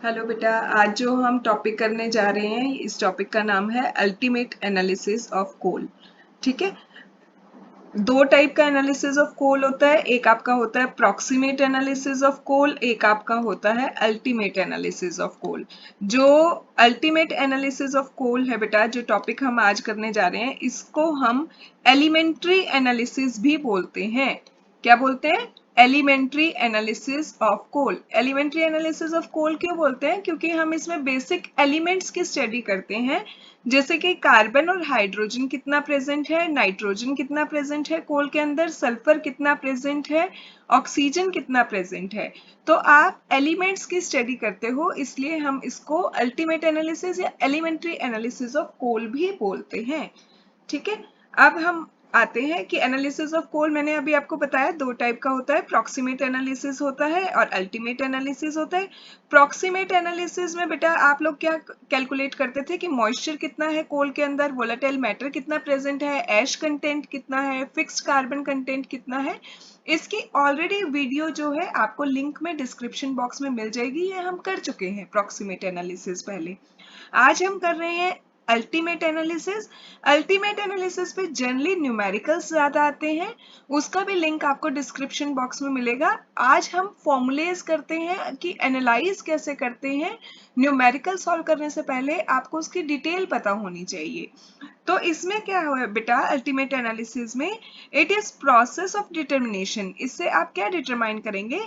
Hello बेटा, आज जो हम टॉपिक करने जा रहे हैं इस टॉपिक का नाम है अल्टीमेट एनालिसिस ऑफ कोल। ठीक है। दो टाइप का एनालिसिस ऑफ कोल होता है, एक आपका होता है प्रॉक्सिमेट एनालिसिस ऑफ कोल, एक आपका होता है अल्टीमेट एनालिसिस ऑफ कोल। जो अल्टीमेट एनालिसिस ऑफ कोल है बेटा, जो टॉपिक हम आज करने जा रहे हैं, इसको हम एलिमेंट्री एनालिसिस भी बोलते हैं। क्या बोलते हैं? Elementary analysis of coal. Elementary analysis of coal क्यों बोलते हैं? क्योंकि हम इसमें बेसिक एलिमेंट्स की स्टडी करते हैं, जैसे कि कार्बन और हाइड्रोजन कितना प्रेजेंट है, नाइट्रोजन कितना प्रेजेंट है कोल के अंदर, सल्फर कितना प्रेजेंट है, ऑक्सीजन कितना प्रेजेंट है। तो आप एलिमेंट्स की स्टडी करते हो, इसलिए हम इसको अल्टीमेट एनालिसिस या एलिमेंट्री एनालिसिस ऑफ कोल भी बोलते हैं। ठीक है। अब हम आते हैं कि एनालिसिस ऑफ कोल, मैंने अभी आपको बताया दो टाइप का होता है, प्रॉक्सिमेट एनालिसिस होता है और अल्टीमेट एनालिसिस होता है। प्रॉक्सिमेट एनालिसिस में बेटा आप लोग क्या कैलकुलेट करते थे कि मॉइस्चर कितना है कोल के अंदर, वोलेटाइल मैटर कितना प्रेजेंट है, ऐश कंटेंट कितना है, फिक्स्ड कार्बन कंटेंट कितना है। इसकी ऑलरेडी वीडियो जो है आपको लिंक में डिस्क्रिप्शन बॉक्स में मिल जाएगी, ये हम कर चुके हैं प्रॉक्सिमेट एनालिसिस पहले। आज हम कर रहे हैं अल्टीमेट एनालिसिस। अल्टीमेट एनालिसिस पे जनरली न्यूमेरिकल्स ज्यादा आते हैं, उसका भी लिंक आपको डिस्क्रिप्शन बॉक्स में मिलेगा। आज हम फॉर्मूलेज करते हैं कि एनालाइज कैसे करते हैं। न्यूमेरिकल सॉल्व करने से पहले आपको उसकी डिटेल पता होनी चाहिए। तो इसमें क्या है बेटा, अल्टीमेट एनालिसिस में it is process of determination. इससे आप क्या डिटरमाइन करेंगे?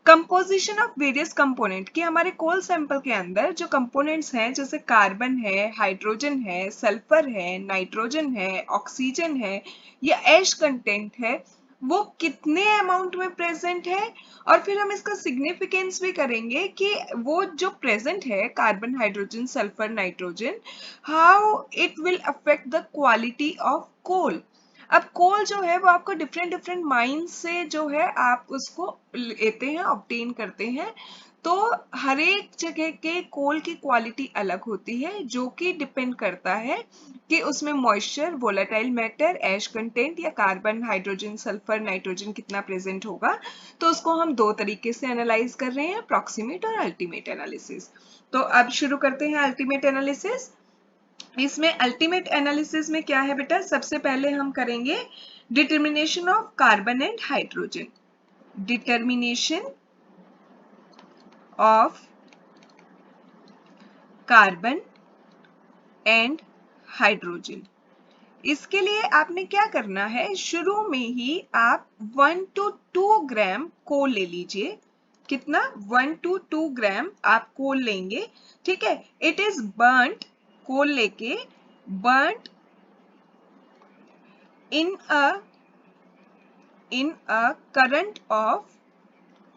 कंपोजिशन ऑफ वेरियस कंपोनेंट, कि हमारे कोल सैंपल के अंदर जो कंपोनेंट्स हैं, जैसे कार्बन है, हाइड्रोजन है, सल्फर है, नाइट्रोजन है, ऑक्सीजन है या ऐश कंटेंट है, वो कितने अमाउंट में प्रेजेंट है। और फिर हम इसका सिग्निफिकेंस भी करेंगे कि वो जो प्रेजेंट है carbon, hydrogen, sulphur, nitrogen, how it will affect the quality of coal. अब कोल जो है वो आपको डिफरेंट डिफरेंट माइंस से जो है आप उसको लेते हैं, ऑब्टेन करते हैं। तो हर एक जगह के कोल की क्वालिटी अलग होती है, जो कि डिपेंड करता है कि उसमें moisture, volatile matter, ash content या कार्बन, हाइड्रोजन, सल्फर, नाइट्रोजन कितना प्रेजेंट होगा। तो उसको हम दो तरीके से एनालाइज कर रहे हैं, प्रॉक्सिमेट और अल्टीमेट एनालिसिस। तो अब शुरू करते हैं अल्टीमेट एनालिसिस। इसमें अल्टीमेट एनालिसिस में क्या है बेटा, सबसे पहले हम करेंगे determination of carbon and hydrogen. Determination of carbon and hydrogen. इसके लिए आपने क्या करना है, शुरू में ही आप 1 to 2 ग्राम कोल ले लीजिए। कितना? 1 to 2 ग्राम आप कोल लेंगे। ठीक है। इट इज बर्न्ड, कोल लेके burned in a current of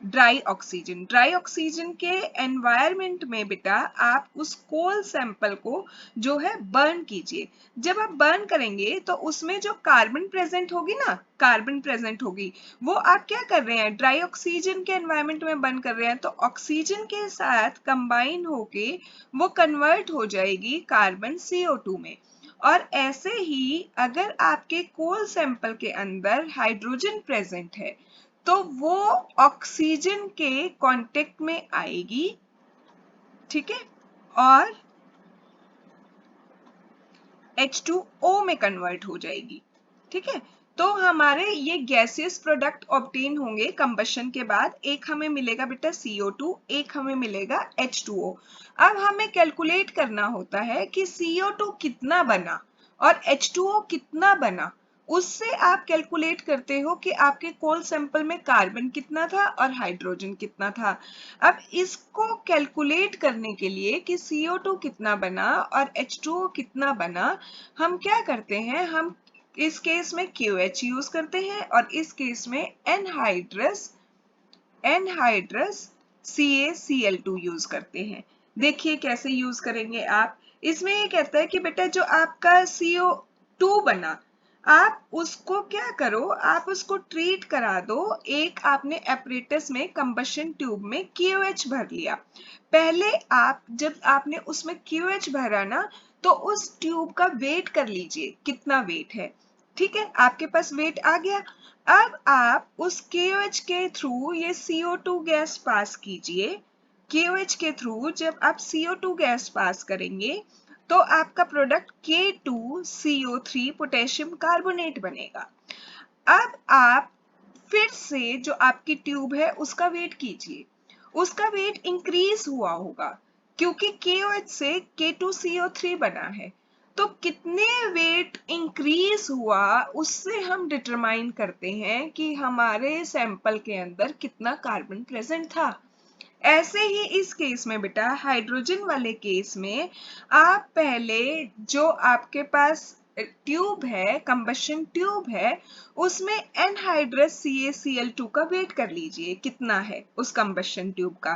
dry oxygen. Dry oxygen के एनवायरमेंट में बेटा आप उस कोल सैंपल को जो है बर्न कीजिए। जब आप बर्न करेंगे तो उसमें जो कार्बन प्रेजेंट होगी ना, कार्बन प्रेजेंट होगी, वो आप क्या कर रहे हैं, ड्राई ऑक्सीजन के एनवायरमेंट में बर्न कर रहे हैं, तो ऑक्सीजन के साथ कंबाइन होके वो कन्वर्ट हो जाएगी कार्बन CO2 में। और ऐसे ही अगर आपके कोल सैंपल के अंदर हाइड्रोजन प्रेजेंट है तो वो ऑक्सीजन के कांटेक्ट में आएगी। ठीक है। और H2O में कन्वर्ट हो जाएगी। ठीक है। तो हमारे ये गैसियस प्रोडक्ट ऑब्टेन होंगे कंबशन के बाद। एक हमें मिलेगा बेटा CO2, एक हमें मिलेगा H2O। अब हमें कैलकुलेट करना होता है कि CO2 कितना बना और H2O कितना बना। उससे आप कैलकुलेट करते हो कि आपके कोल सैंपल में कार्बन कितना था और हाइड्रोजन कितना था। अब इसको कैलकुलेट करने के लिए कि CO2 कितना बना और H2O कितना बना, हम क्या करते हैं, हम इस केस में QH यूज करते हैं और इस केस में एनहाइड्रस CaCl2 यूज करते हैं। देखिए कैसे यूज करेंगे आप। इसमें ये कहता है कि बेटा जो आपका CO2 बना, आप उसको क्या करो, आप उसको ट्रीट करा दो। एक आपने एपरेटस में, कंबशन ट्यूब में QH भर लिया। पहले आप जब आपने उसमें QH भरा ना, तो उस ट्यूब का वेट कर लीजिए कितना वेट है। ठीक है, आपके पास वेट आ गया। अब आप उस KOH के थ्रू ये CO2 गैस पास कीजिए। KOH के थ्रू जब आप CO2 गैस पास करेंगे तो आपका प्रोडक्ट K2CO3 पोटेशियम कार्बोनेट बनेगा। अब आप फिर से जो आपकी ट्यूब है उसका वेट कीजिए, उसका वेट इंक्रीज हुआ होगा क्योंकि KOH से K2CO3 बना है। तो कितने वेट इंक्रीज हुआ उससे हम डिटरमाइन करते हैं कि हमारे सैंपल के अंदर कितना कार्बन प्रेजेंट था। ऐसे ही इस केस में बेटा हाइड्रोजन वाले केस में आप पहले जो आपके पास ट्यूब है, कंबशन ट्यूब है, उसमें एनहाइड्रस CaCl2 का वेट कर लीजिए कितना है उस कंबशन ट्यूब का।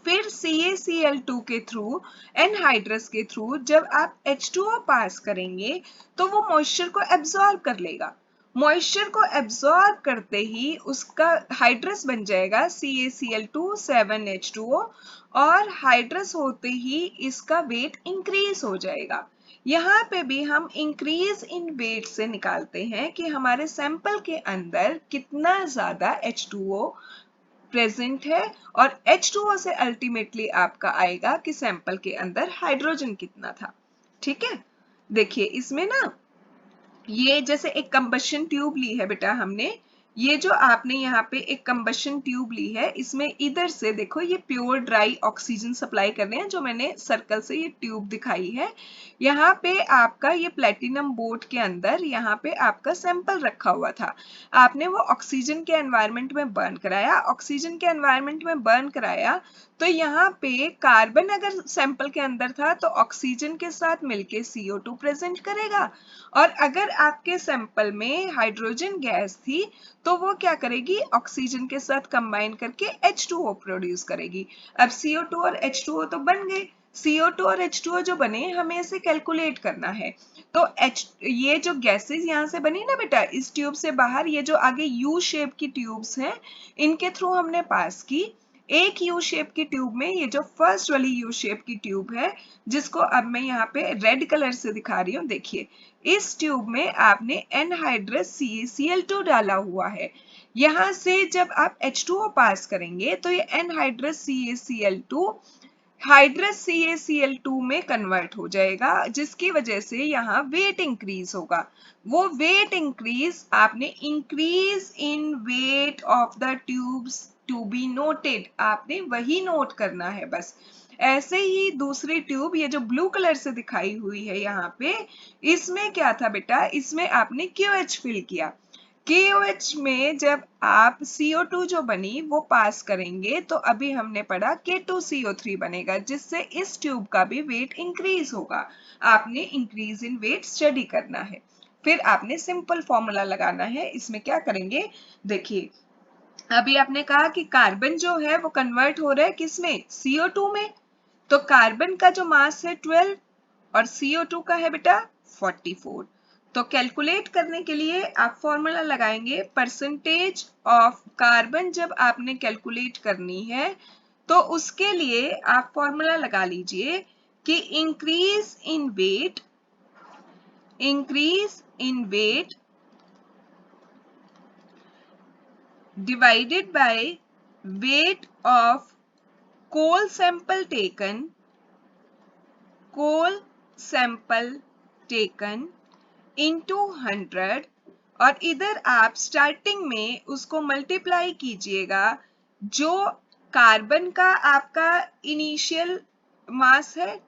फिर CaCl2 के थ्रू, एनहाइड्रस के थ्रू जब आप H2O पास करेंगे तो वो मॉइस्चर को एब्जॉर्ब कर लेगा। मॉइस्चर को एब्जॉर्ब करते ही उसका हाइड्रस बन जाएगा CaCl2 7H2O और हाइड्रस होते ही इसका वेट इंक्रीज हो जाएगा। यहाँ पे भी हम इंक्रीज इन वेट से निकालते हैं कि हमारे सैंपल के अंदर कितना ज्यादा H2O प्रेजेंट है और H2O से अल्टीमेटली आपका आएगा कि सैंपल के अंदर हाइड्रोजन कितना था। ठीक है, देखिए इसमें ना ये जैसे एक कंबशन ट्यूब ली है बेटा हमने, ये जो आपने यहाँ पे एक कंबशन ट्यूब ली है, इसमें इधर से देखो ये प्योर ड्राई ऑक्सीजन सप्लाई कर रहे हैं, जो मैंने सर्कल से ये ट्यूब दिखाई है। यहाँ पे आपका ये प्लेटिनम बोर्ड के अंदर यहाँ पे आपका सैंपल रखा हुआ था, आपने वो ऑक्सीजन के एनवायरनमेंट में बर्न कराया। ऑक्सीजन के एनवायरनमेंट में बर्न कराया तो यहाँ पे कार्बन अगर सैंपल के अंदर था तो ऑक्सीजन के साथ मिलके CO2 प्रेजेंट करेगा, और अगर आपके सैंपल में हाइड्रोजन गैस थी तो वो क्या करेगी, ऑक्सीजन के साथ कंबाइन करके H2O प्रोड्यूस करेगी। अब CO2 और H2O तो बन गए, CO2 और H2O जो बने हमें इसे कैलकुलेट करना है। तो ये जो गैसेस यहाँ से बनी ना बेटा इस ट्यूब से बाहर, ये जो आगे U शेप की ट्यूब्स हैं इनके थ्रू हमने पास की। एक U शेप की ट्यूब में ये जो फर्स्ट वाली U शेप की ट्यूब है, जिसको अब मैं यहाँ पे रेड कलर से दिखा रही हूँ, देखिए इस ट्यूब में आपने एनहाइड्रस CaCl2 डाला हुआ है। यहाँ से जब आप H2O पास करेंगे तो ये एनहाइड्रस CaCl2 हाइड्रस CaCl2 में कन्वर्ट हो जाएगा, जिसकी वजह से यहाँ वेट इंक्रीज होगा। वो वेट इंक्रीज आपने increase in weight of the tubes to be noted, आपने वही नोट करना है बस। ऐसे ही दूसरी ट्यूब ये जो ब्लू कलर से दिखाई हुई है यहाँ पे, इसमें क्या था बेटा, इसमें आपने QH फिल किया। KOH में जब आप CO2 जो बनी वो पास करेंगे तो अभी हमने पढ़ा K2CO3 बनेगा, जिससे इस ट्यूब का भी वेट इंक्रीज होगा। आपने इंक्रीज इन वेट स्टडी करना है। फिर आपने सिंपल फॉर्मूला लगाना है। इसमें क्या करेंगे, देखिए अभी आपने कहा कि कार्बन जो है वो कन्वर्ट हो रहा है किसमें, CO2 में। तो कार्बन का जो मास है 12 और CO2 का है बेटा 44। तो कैलकुलेट करने के लिए आप फॉर्मूला लगाएंगे, परसेंटेज ऑफ कार्बन जब आपने कैलकुलेट करनी है तो उसके लिए आप फॉर्मूला लगा लीजिए कि increase in weight divided by weight of coal sample taken into 100, और इधर आप स्टार्टिंग में उसको मल्टीप्लाई कीजिएगा, जो कार्बन का आपका इनिशियल मास है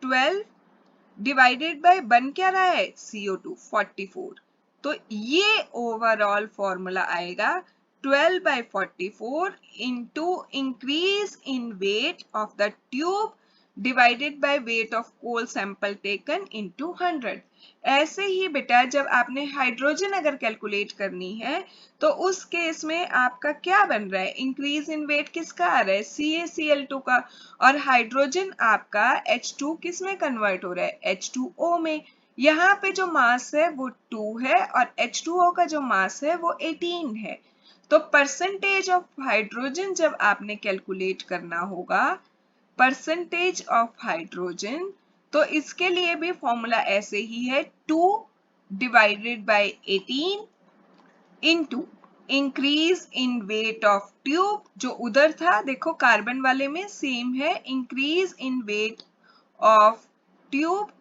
12 डिवाइडेड बाय बन क्या रहा है CO2 44। तो ये ओवरऑल फॉर्मूला आएगा 12/44 into increase in weight of the tube divided by weight of coal sample taken into 100। ऐसे ही बेटा जब आपने हाइड्रोजन अगर कैलकुलेट करनी है तो उस केस में आपका क्या बन रहा है, इंक्रीज इन वेट किसका आ रहा है, CaCl2 का, और हाइड्रोजन आपका H2 किस में कन्वर्ट हो रहा है, H2O में। यहाँ पे जो मास है वो 2 है और H2O का जो मास है वो 18 है। तो परसेंटेज ऑफ हाइड्रोजन जब आपने कैलकुलेट करना होगा, परसेंटेज ऑफ हाइड्रोजन, तो इसके लिए भी फॉर्मूला ऐसे ही है 2 divided by 18 into increase in weight of tube, जो उधर था देखो कार्बन वाले में सेम है, increase in weight of tube,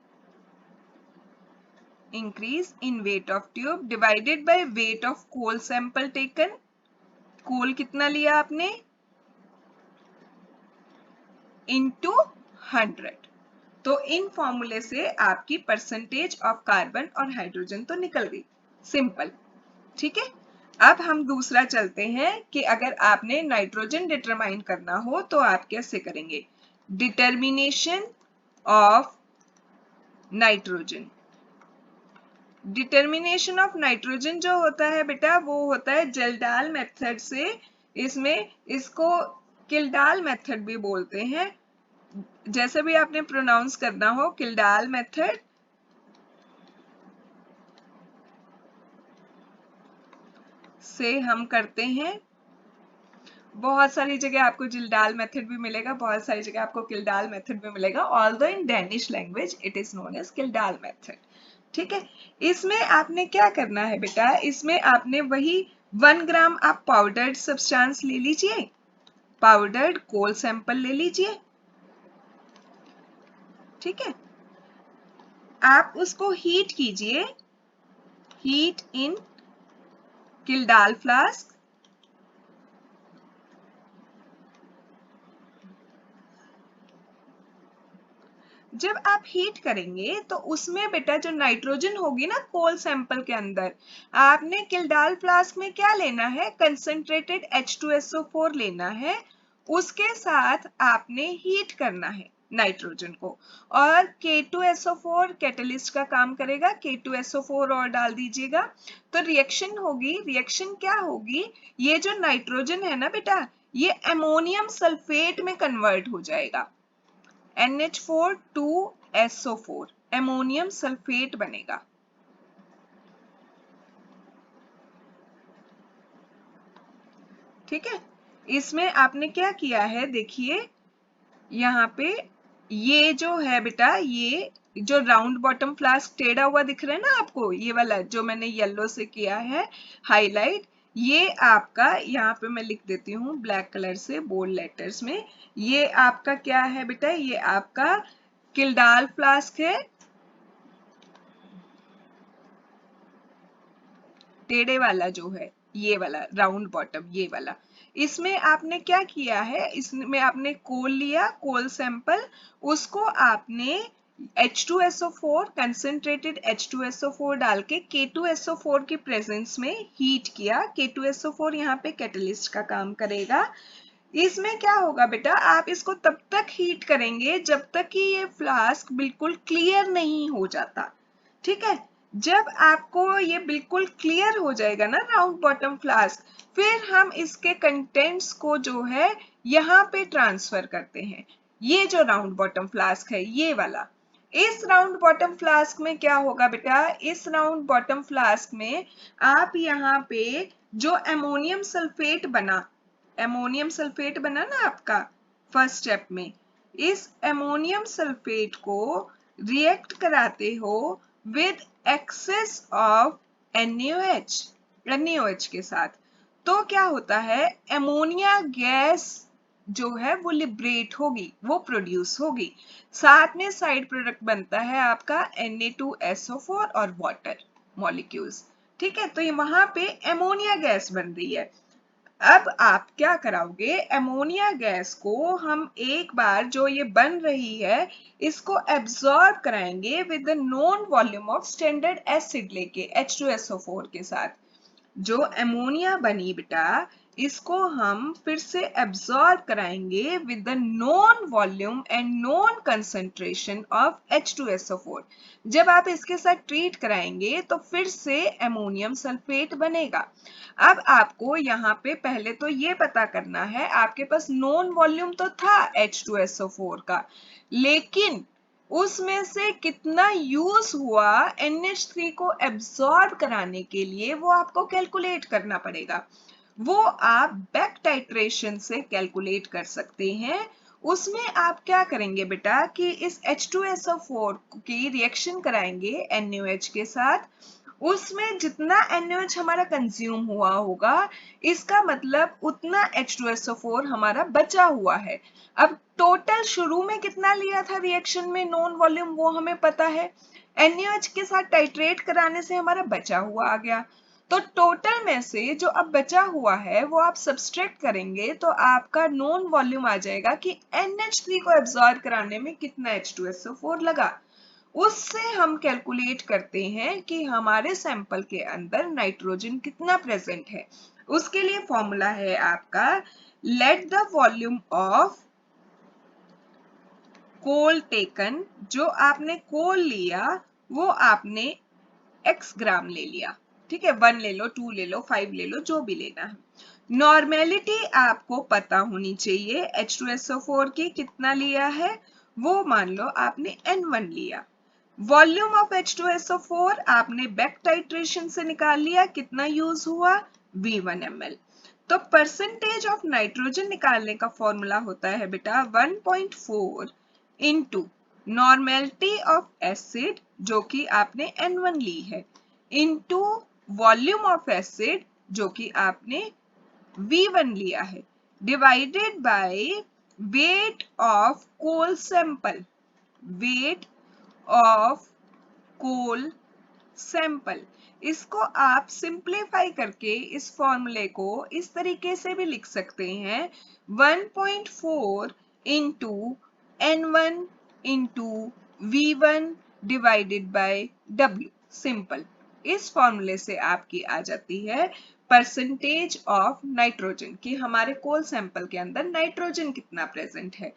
increase in weight of tube divided by weight of coal sample taken. Coal कितना लिया आपने, इनटू 100। तो इन फॉर्मूले से आपकी परसेंटेज ऑफ कार्बन और हाइड्रोजन तो निकल गई, सिंपल। ठीक है, अब हम दूसरा चलते हैं कि अगर आपने नाइट्रोजन डिटरमाइन करना हो तो आप कैसे करेंगे। Determination of nitrogen, determination of nitrogen जो होता है बेटा वो होता है जेल्डाल मेथड से, इसमें इसको किल्डाल मेथड भी बोलते हैं, जैसे भी आपने प्रोनाउंस करना हो, किल्डाल मेथड से हम करते हैं। बहुत सारी जगह आपको जिल्डाल मेथड भी मिलेगा, बहुत सारी जगह आपको किल्डाल मेथड भी मिलेगा, although in Danish language it is known as Kjeldahl method. ठीक है, इसमें आपने क्या करना है बेटा, इसमें आपने वही 1 ग्राम आप पाउडर्ड सब्सटेंस ले लीजिए, पाउडर्ड कोल सैंपल ले लीजिए। ठीक है, आप उसको हीट कीजिए, हीट इन किल्डाल फ्लास्क। जब आप हीट करेंगे तो उसमें बेटा जो नाइट्रोजन होगी ना कोल सैंपल के अंदर, आपने किल्डाल फ्लास्क में क्या लेना है, कंसंट्रेटेड H2SO4 लेना है, उसके साथ आपने हीट करना है नाइट्रोजन को, और K2SO4 कैटलिस्ट का काम करेगा, K2SO4 और डाल दीजिएगा तो रिएक्शन होगी। रिएक्शन क्या होगी, ये जो नाइट्रोजन है ना बेटा ये अमोनियम सल्फेट में कन्वर्ट हो जाएगा, NH4 2SO4 अमोनियम सल्फेट बनेगा। ठीक है, इसमें आपने क्या किया है देखिए, यहाँ पे ये जो है बेटा, ये जो राउंड बॉटम फ्लास्क टेढ़ा हुआ दिख रहा है ना आपको, ये वाला जो मैंने येलो से किया है हाईलाइट, ये आपका यहाँ पे मैं लिख देती हूँ ब्लैक कलर से बोल्ड लेटर्स में, ये आपका क्या है बेटा, ये आपका किल्डाल फ्लास्क है, टेढ़े वाला जो है ये वाला राउंड बॉटम ये वाला। इसमें आपने क्या किया है, इसमें आपने कोल लिया, कोल सैंपल, उसको आपने H2SO4 कंसंट्रेटेड H2SO4 डाल के K2SO4 की प्रेजेंस में हीट किया। K2SO4 यहाँ पे कैटलिस्ट का काम करेगा। इसमें क्या होगा बेटा, आप इसको तब तक हीट करेंगे जब तक कि ये फ्लास्क बिल्कुल क्लियर नहीं हो जाता। ठीक है, जब आपको ये बिल्कुल क्लियर हो जाएगा ना राउंड बॉटम फ्लास्क, फिर हम इसके कंटेंट्स को जो है यहाँ पे ट्रांसफर करते हैं। ये जो राउंड बॉटम फ्लास्क है ये वाला, इस राउंड बॉटम फ्लास्क में क्या होगा बेटा, इस राउंड बॉटम फ्लास्क में आप यहाँ पे जो अमोनियम सल्फेट बना, अमोनियम सल्फेट बना ना आपका फर्स्ट स्टेप में, इस अमोनियम सल्फेट को रिएक्ट कराते हो विद एक्सेस ऑफ NaOH के साथ, तो क्या होता है, अमोनिया गैस जो है वो लिबरेट होगी, वो प्रोड्यूस होगी, साथ में साइड प्रोडक्ट बनता है आपका Na2SO4 और वाटर मॉलिक्यूल्स। ठीक है, तो ये वहां पे अमोनिया गैस बन रही है। अब आप क्या कराओगे, अमोनिया गैस को हम एक बार जो ये बन रही है इसको एब्जॉर्ब कराएंगे with the known volume of standard acid लेके H2SO4 के साथ। जो अमोनिया बनी बेटा इसको हम फिर से एब्जॉर्ब कराएंगे with the known volume and known concentration of H2SO4। जब आप इसके साथ ट्रीट कराएंगे तो फिर से अमोनियम सल्फेट बनेगा। अब आपको यहाँ पे पहले तो ये पता करना है, आपके पास नोन वॉल्यूम तो था H2SO4 का, लेकिन उसमें से कितना यूज हुआ NH3 को एब्सॉर्ब कराने के लिए वो आपको कैलकुलेट करना पड़ेगा। वो आप बैक टाइट्रेशन से कैलकुलेट कर सकते हैं। उसमें आप क्या करेंगे बेटा कि इस H2SO4 की रिएक्शन कराएंगे NaOH के साथ, उसमें जितना NaOH हमारा कंज्यूम हुआ होगा, इसका मतलब उतना H2SO4 हमारा बचा हुआ है। अब टोटल शुरू में कितना लिया था रिएक्शन में नॉन वॉल्यूम, वो हमें पता है। NaOH के साथ टाइट्रेट कराने से हमारा बचा हुआ आ गया। तो टोटल में से जो अब बचा हुआ है वो आप सब्सट्रैक्ट करेंगे तो आपका नॉन वॉल्यूम आ जाएगा कि NH3 को एब्जॉर्ब कराने में कितना H2SO4 लगा। उससे हम कैलकुलेट करते हैं कि हमारे सैंपल के अंदर नाइट्रोजन कितना प्रेजेंट है। उसके लिए फॉर्मूला है आपका, let the volume of coal taken, जो आपने कोल लिया वो आपने x ग्राम ले लिया, ठीक है, 1 ले लो, 2 ले लो, 5 ले लो, जो भी लेना है। नॉर्मेलिटी आपको पता होनी चाहिए, H2SO4 की कितना लिया है, वो मान लो आपने N1 लिया। वॉल्यूम ऑफ H2SO4 आपने बैक टाइट्रेशन से निकाल लिया, कितना यूज हुआ, V1 ml। तो परसेंटेज ऑफ नाइट्रोजन निकालने का फॉर्मूला होता है बेटा 1.4 इंटू नॉर्मेलिटी ऑफ एसिड, जो कि आपने N1 ली है, इंटू वॉल्यूम ऑफ एसिड, जो कि आपने V1 लिया है, divided by weight of coal sample, weight of coal sample. इसको आप सिंप्लीफाई करके इस फॉर्मूले को इस तरीके से भी लिख सकते हैं, 1.4 into N1 into V1 divided by W, simple. इस फॉर्मूले से आपकी आ जाती है परसेंटेज ऑफ नाइट्रोजन, कि हमारे कोल सैंपल के अंदर नाइट्रोजन कितना प्रेजेंट है।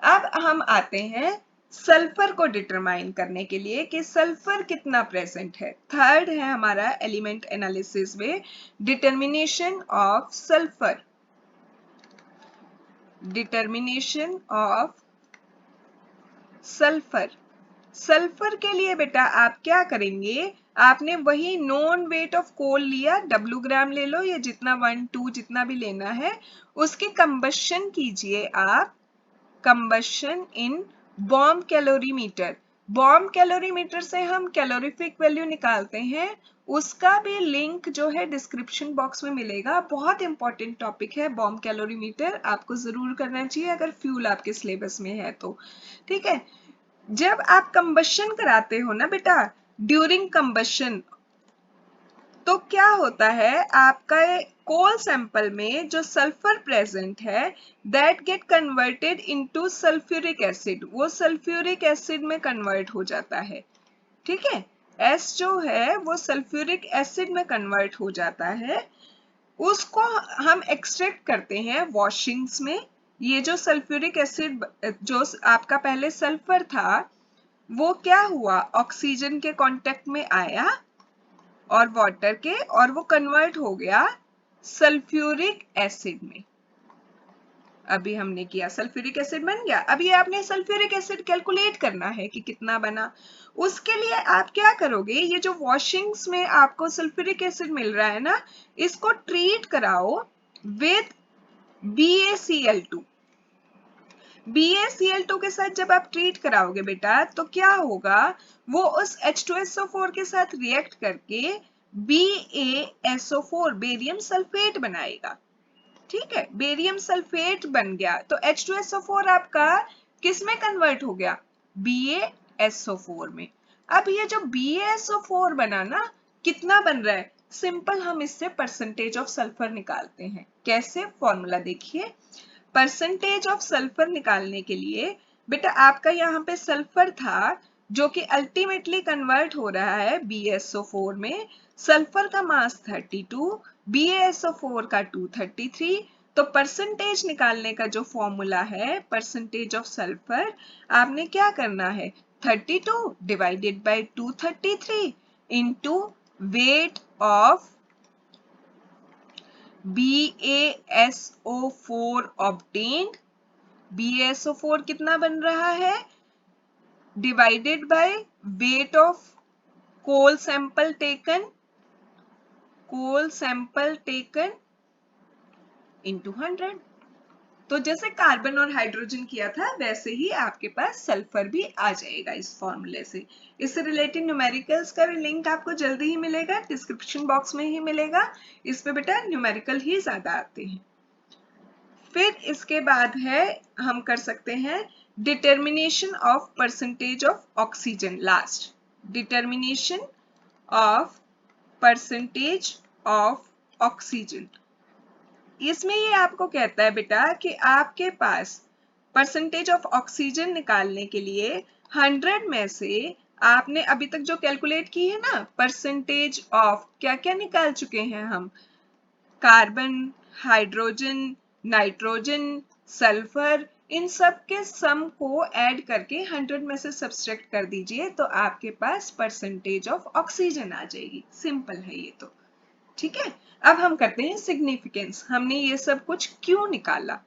अब हम आते हैं सल्फर को डिटरमाइन करने के लिए कि सल्फर कितना प्रेजेंट है। थर्ड है हमारा एलिमेंट एनालिसिस में determination of sulphur, determination of sulphur. Sulphur के लिए बेटा आप क्या करेंगे, आपने वही नॉन वेट ऑफ कोल लिया, W ग्राम ले लो, या जितना 1 2 जितना भी लेना है, उसकी कंबशन कीजिए आप, कंबशन इन बॉम्ब कैलोरीमीटर। बॉम्ब कैलोरीमीटर से हम कैलोरीफिक वैल्यू निकालते हैं, उसका भी लिंक जो है डिस्क्रिप्शन बॉक्स में मिलेगा। बहुत इंपॉर्टेंट टॉपिक है बॉम्ब कैलोरीमीटर, आपको जरूर करना चाहिए अगर फ्यूल आपके सिलेबस में है तो, ठीक है। जब आप कंबशन कराते हो ना बेटा, ड्यूरिंग कंबशन, तो क्या होता है, आपका कोल सैंपल में जो सल्फर प्रेजेंट है that get converted into sulphuric acid, वो सल्फ्यूरिक एसिड में कन्वर्ट हो जाता है, ठीक है। S जो है वो सल्फ्यूरिक एसिड में कन्वर्ट हो जाता है, उसको हम एक्सट्रैक्ट करते हैं वॉशिंग्स में। ये जो सल्फ्यूरिक एसिड जो आपका पहले सल्फर था, वो क्या हुआ, ऑक्सीजन के कांटेक्ट में आया और वाटर के, और वो कन्वर्ट हो गया सल्फ्यूरिक एसिड में। अभी हमने किया, सल्फ्यूरिक एसिड बन गया। अब ये आपने सल्फ्यूरिक एसिड कैलकुलेट करना है कि कितना बना। उसके लिए आप क्या करोगे, ये जो वॉशिंग्स में आपको सल्फ्यूरिक एसिड मिल रहा है ना, इसको ट्रीट कराओ विद BaCl2। BaCl2 के साथ जब आप ट्रीट कराओगे बेटा, तो क्या होगा, वो उस H2SO4 के साथ रिएक्ट करके BaSO4 बेरियम सल्फेट बनाएगा, ठीक है। बेरियम सल्फेट बन गया तो H2SO4 आपका किस में कन्वर्ट हो गया, BaSO4 में। अब ये जो BaSO4 बना ना, कितना बन रहा है, सिंपल हम इससे परसेंटेज ऑफ सल्फर निकालते हैं। कैसे, फॉर्मूला देखिए। परसेंटेज ऑफ सल्फर निकालने के लिए बेटा, आपका यहाँ पे सल्फर था जो कि अल्टीमेटली कन्वर्ट हो रहा है BaSO4 में। सल्फर का मास 32, BaSO4 का 233। तो परसेंटेज निकालने का जो फॉर्मूला है परसेंटेज ऑफ सल्फर, आपने क्या करना है, 32 divided by 233 into weight of BaSO4 obtained। BaSO4 कितना बन रहा है, divided by weight of coal sample taken, coal sample taken into 100। तो जैसे कार्बन और हाइड्रोजन किया था वैसे ही आपके पास सल्फर भी आ जाएगा इस फॉर्मूले से। इससे रिलेटेड न्यूमेरिकल्स का भी लिंक आपको जल्दी ही मिलेगा, डिस्क्रिप्शन बॉक्स में ही मिलेगा। इस पे बेटा न्यूमेरिकल ही ज्यादा आते हैं। फिर इसके बाद है, हम कर सकते हैं determination of percentage of oxygen. Last, determination of percentage of oxygen. इसमें ये आपको कहता है बेटा कि आपके पास परसेंटेज ऑफ ऑक्सीजन निकालने के लिए 100 में से आपने अभी तक जो कैलकुलेट की है ना परसेंटेज ऑफ, क्या क्या निकाल चुके हैं हम, कार्बन, हाइड्रोजन, नाइट्रोजन, सल्फर, इन सब के सम को ऐड करके 100 में से सब्सट्रैक्ट कर दीजिए तो आपके पास परसेंटेज ऑफ ऑक्सीजन आ जाएगी। सिंपल है ये तो, ठीक है। अब हम करते हैं सिग्निफिकेंस। हमने ये सब कुछ क्यों निकाला,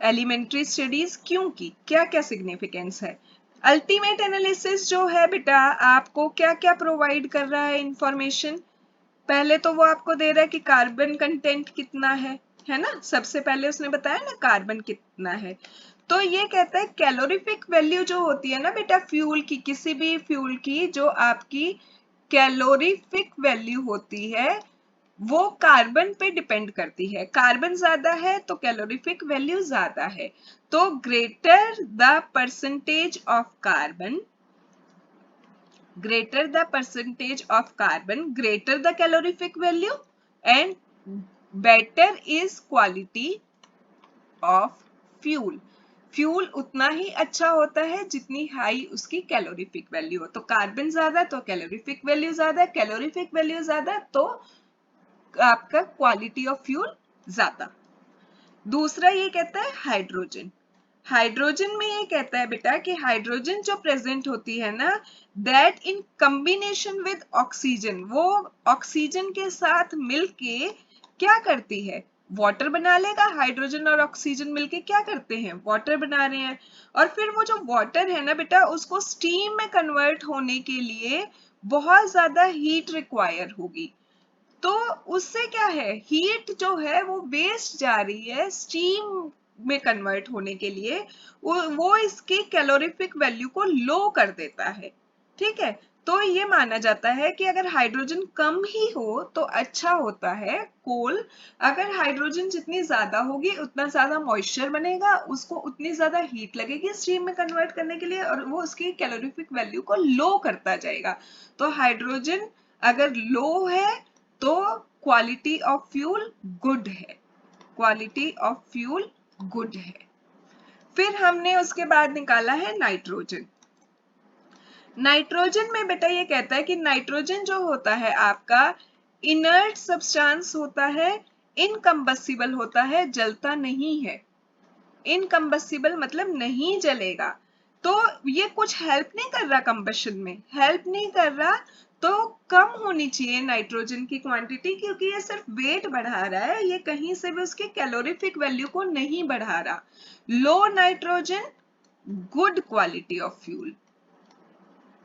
एलिमेंट्री स्टडीज क्यों की, क्या क्या सिग्निफिकेंस है। अल्टीमेट एनालिसिस जो है बेटा आपको क्या क्या प्रोवाइड कर रहा है इंफॉर्मेशन। पहले तो वो आपको दे रहा है कि कार्बन कंटेंट कितना है ना, सबसे पहले उसने बताया ना कार्बन कितना है। तो ये कहता है कैलोरीफिक वैल्यू जो होती है ना बेटा फ्यूल की, किसी भी फ्यूल की जो आपकी कैलोरीफिक वैल्यू होती है वो कार्बन पे डिपेंड करती है। कार्बन ज्यादा है तो कैलोरीफिक वैल्यू ज्यादा है। तो greater the percentage of carbon, greater the percentage of carbon, greater the calorific value and better is quality of fuel. Fuel उतना ही अच्छा होता है जितनी हाई उसकी कैलोरीफिक वैल्यू हो। तो कार्बन ज्यादा तो कैलोरीफिक वैल्यू ज्यादा, कैलोरीफिक वैल्यू ज्यादा तो आपका क्वालिटी ऑफ फ्यूल ज्यादा। दूसरा ये कहता है हाइड्रोजन। हाइड्रोजन में ये कहता है बेटा कि हाइड्रोजन जो प्रेजेंट होती है ना that in combination with oxygen, वो ऑक्सीजन के साथ मिलके क्या करती है, वाटर बना लेगा। हाइड्रोजन और ऑक्सीजन मिलके क्या करते हैं, वाटर बना रहे हैं। और फिर वो जो वाटर है ना बेटा उसको स्टीम में कन्वर्ट होने के लिए बहुत ज्यादा हीट रिक्वायर होगी। तो उससे क्या है, हीट जो है वो वेस्ट जा रही है स्टीम में कन्वर्ट होने के लिए, वो इसकी कैलोरीफिक वैल्यू को लो कर देता है। ठीक है, तो ये माना जाता है कि अगर हाइड्रोजन कम ही हो तो अच्छा होता है कोल। अगर हाइड्रोजन जितनी ज्यादा होगी उतना ज्यादा मॉइस्चर बनेगा, उसको उतनी ज्यादा हीट लगेगी स्टीम में कन्वर्ट करने के लिए और वो उसकी कैलोरीफिक वैल्यू को लो करता जाएगा। तो हाइड्रोजन अगर लो है तो क्वालिटी ऑफ फ्यूल गुड है, क्वालिटी ऑफ फ्यूल गुड है। फिर हमने उसके बाद निकाला है नाइट्रोजन। नाइट्रोजन में बेटा ये कहता है कि नाइट्रोजन जो होता है आपका इनर्ट सब्सटेंस होता है, इनकम्बस्टिबल होता है, जलता नहीं है। इनकम्बस्टिबल मतलब नहीं जलेगा। तो ये कुछ हेल्प नहीं कर रहा, कंबशन में हेल्प नहीं कर रहा। तो कम होनी चाहिए नाइट्रोजन की क्वांटिटी क्योंकि ये सिर्फ वेट बढ़ा रहा है, ये कहीं से भी उसकी कैलोरीफिक वैल्यू को नहीं बढ़ा रहा। Low nitrogen good quality of fuel,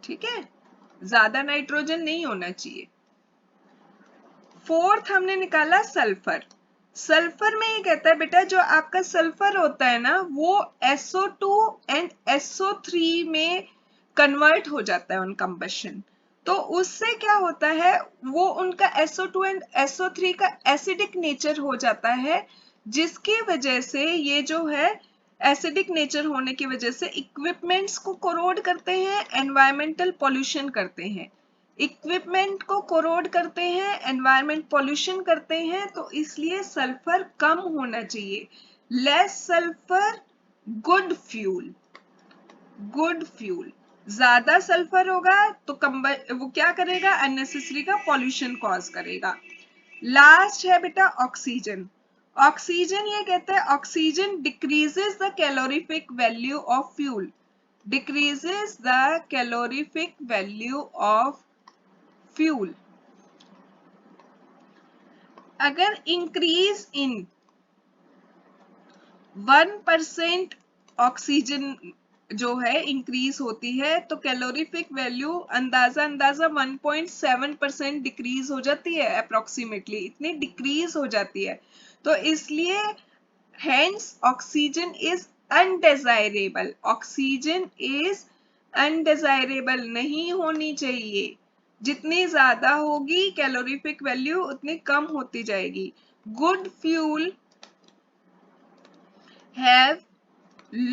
ठीक है, ज्यादा नाइट्रोजन नहीं होना चाहिए। फोर्थ हमने निकाला सल्फर। सल्फर में ये कहता है बेटा जो आपका सल्फर होता है ना वो SO2 एंड SO3 में कन्वर्ट हो जाता है ऑन कंबशन। तो उससे क्या होता है, वो उनका SO2 एंड SO3 का एसिडिक नेचर हो जाता है, जिसकी वजह से ये जो है एसिडिक नेचर होने की वजह से इक्विपमेंट्स को कोरोड करते हैं, एनवायरमेंटल पॉल्यूशन करते हैं। इक्विपमेंट को कोरोड करते हैं, एनवायरमेंट पॉल्यूशन करते हैं, तो इसलिए सल्फर कम होना चाहिए। Less sulphur good fuel, good fuel. ज्यादा सल्फर होगा तो वो क्या करेगा, अननेसेसरी का पॉल्यूशन कॉज करेगा। लास्ट है बेटा ऑक्सीजन। ऑक्सीजन ये कहता है oxygen decreases the calorific value of fuel, decreases the calorific value of fuel. अगर इंक्रीज इन 1% ऑक्सीजन जो है इंक्रीज होती है तो कैलोरीफिक वैल्यू अंदाजा 1.7% डिक्रीज हो जाती है, अप्रोक्सीमेटली इतनी डिक्रीज हो जाती है। तो इसलिए Hence, oxygen is undesirable. Oxygen is undesirable, नहीं होनी चाहिए. जितनी ज्यादा होगी कैलोरीफिक वैल्यू उतनी कम होती जाएगी. Good fuel have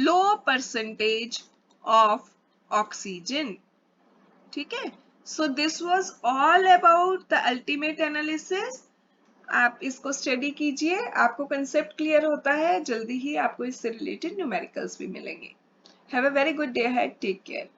low percentage of oxygen. ठीक है. So this was all about the ultimate analysis. आप इसको स्टडी कीजिए, आपको कंसेप्ट क्लियर होता है, जल्दी ही आपको इससे रिलेटेड न्यूमेरिकल्स भी मिलेंगे. Have a very good day ahead. Take care.